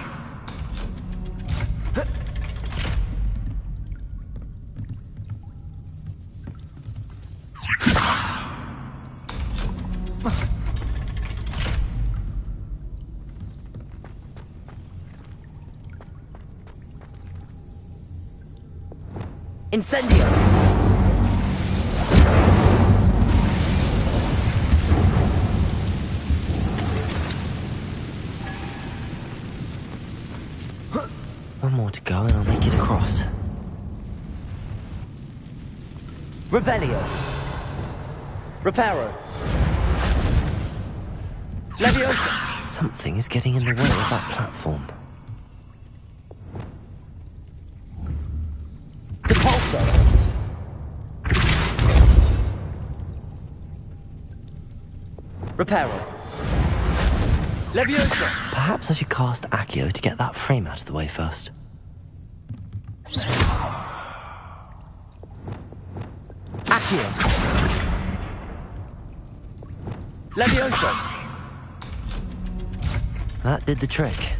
Incendio! One more to go and I'll make it across. Revelio! Reparo! Leviosa! Something is getting in the way of that platform. Depulso! Reparo! Leviosa! Perhaps I should cast Accio to get that frame out of the way first. Accio! Leviosa! That did the trick.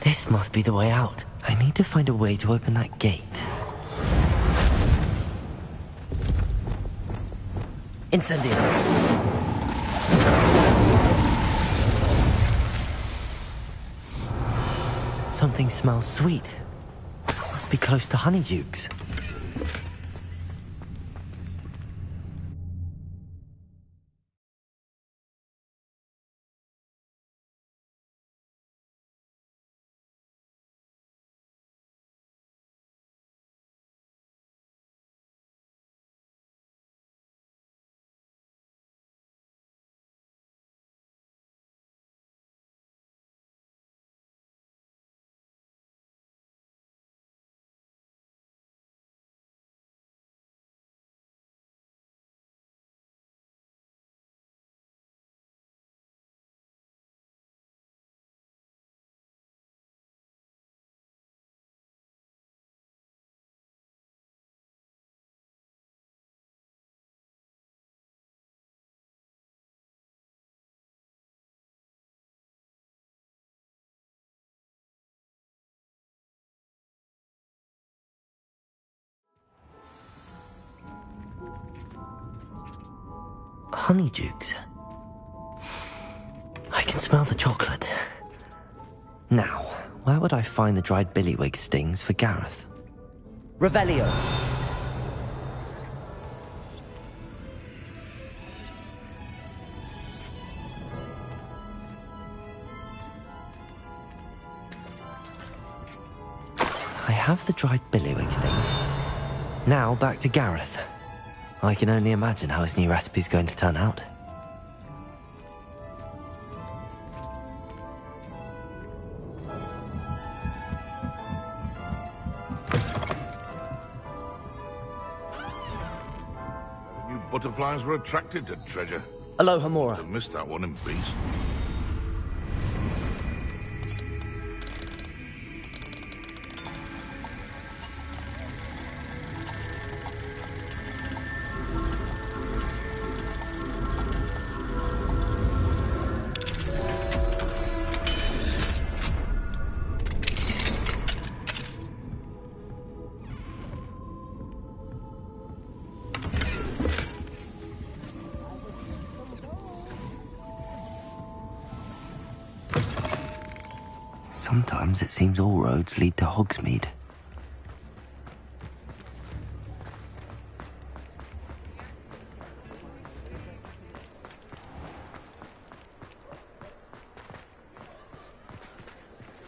This must be the way out. I need to find a way to open that gate. Incendio! Something smells sweet. Must be close to honeydukes. Honeydukes. I can smell the chocolate. Now, where would I find the dried billywig stings for Gareth? Revelio. I have the dried billywig stings. Now back to Gareth. I can only imagine how his new recipe's going to turn out. You butterflies were attracted to treasure. Aloha Mora. I missed that one in peace. Sometimes it seems all roads lead to Hogsmeade.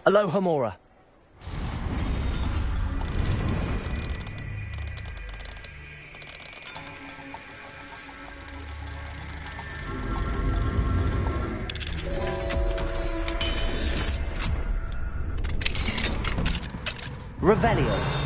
Aloha Mora. Revelio.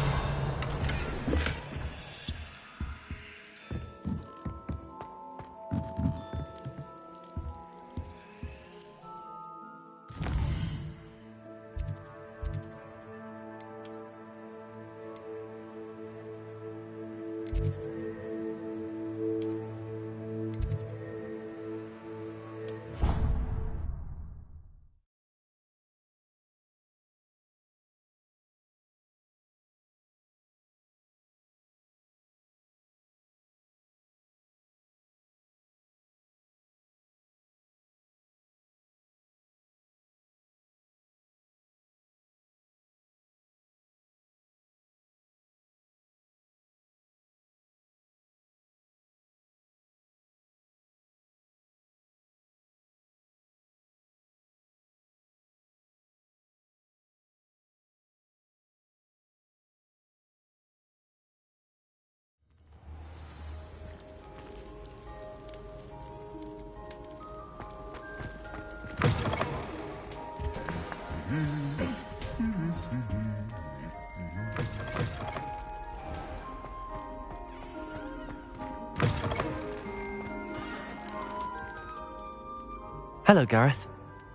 Hello, Gareth.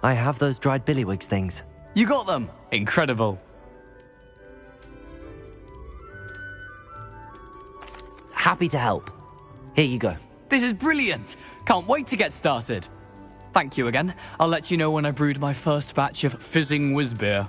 I have those dried billywigs things. You got them! Incredible. Happy to help. Here you go. This is brilliant! Can't wait to get started. Thank you again. I'll let you know when I brewed my first batch of fizzing whiz-beer.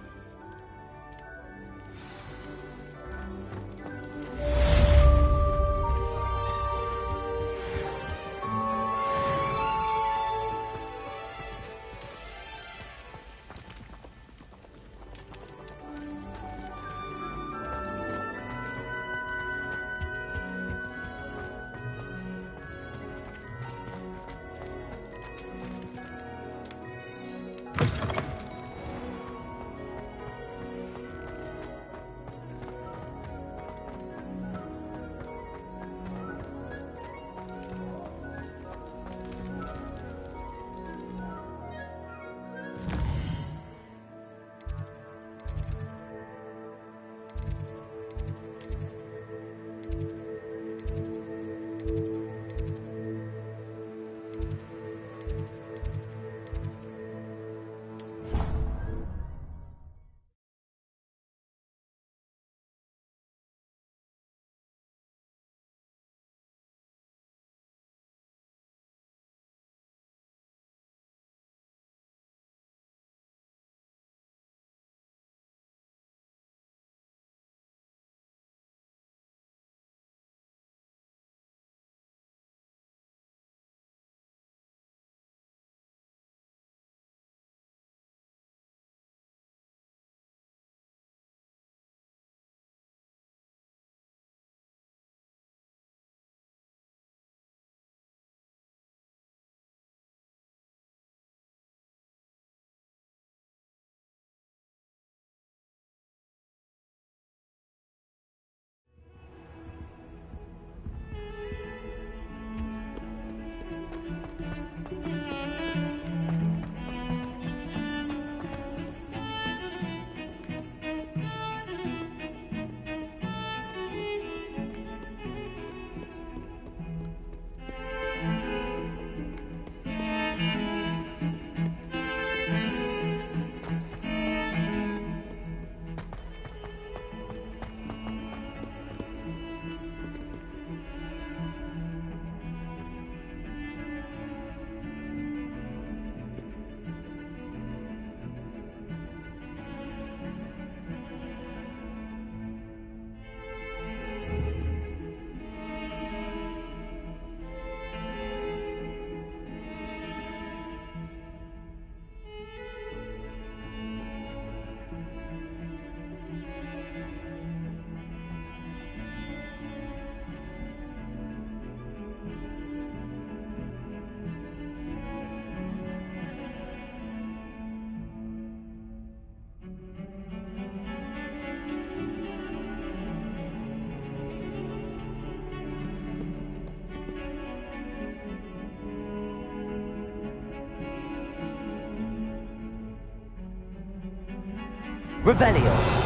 Revelio.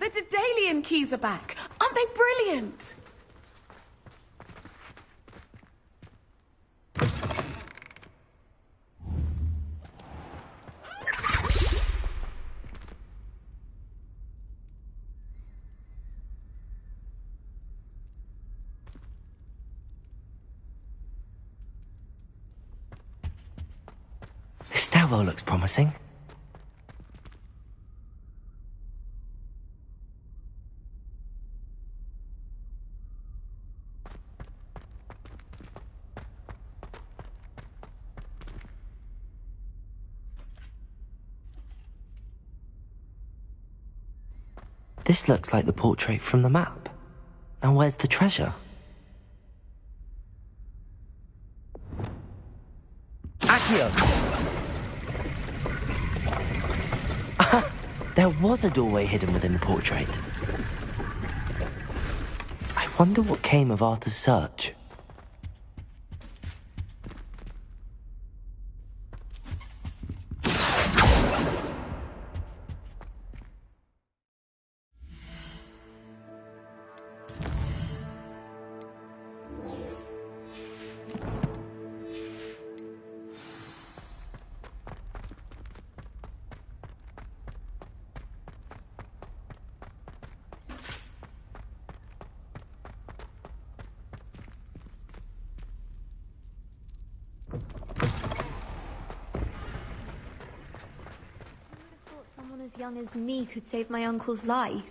The Daedalian keys are back. Aren't they brilliant? This stairwell looks promising. This looks like the portrait from the map. Now where's the treasure? Accio! There was a doorway hidden within the portrait. I wonder what came of Arthur's search. Someone as young as me could save my uncle's life.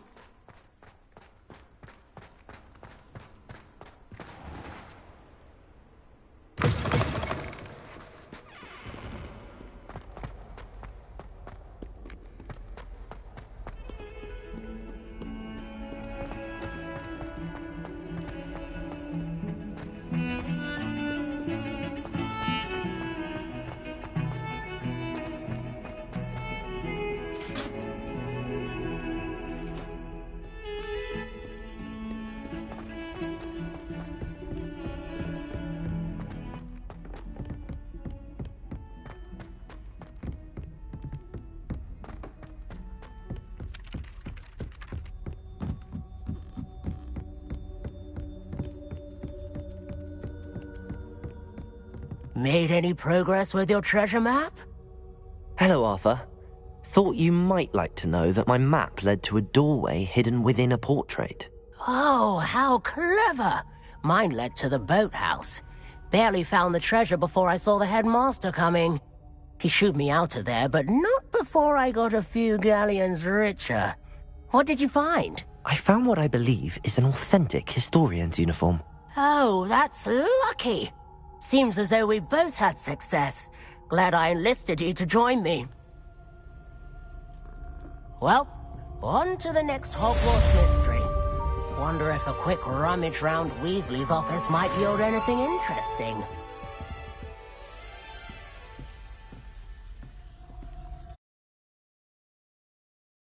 Made any progress with your treasure map? Hello, Arthur. Thought you might like to know that my map led to a doorway hidden within a portrait. Oh, how clever! Mine led to the boathouse. Barely found the treasure before I saw the headmaster coming. He shooed me out of there, but not before I got a few galleons richer. What did you find? I found what I believe is an authentic historian's uniform. Oh, that's lucky. Seems as though we both had success. Glad I enlisted you to join me. Well, on to the next Hogwarts mystery. Wonder if a quick rummage round Weasley's office might yield anything interesting.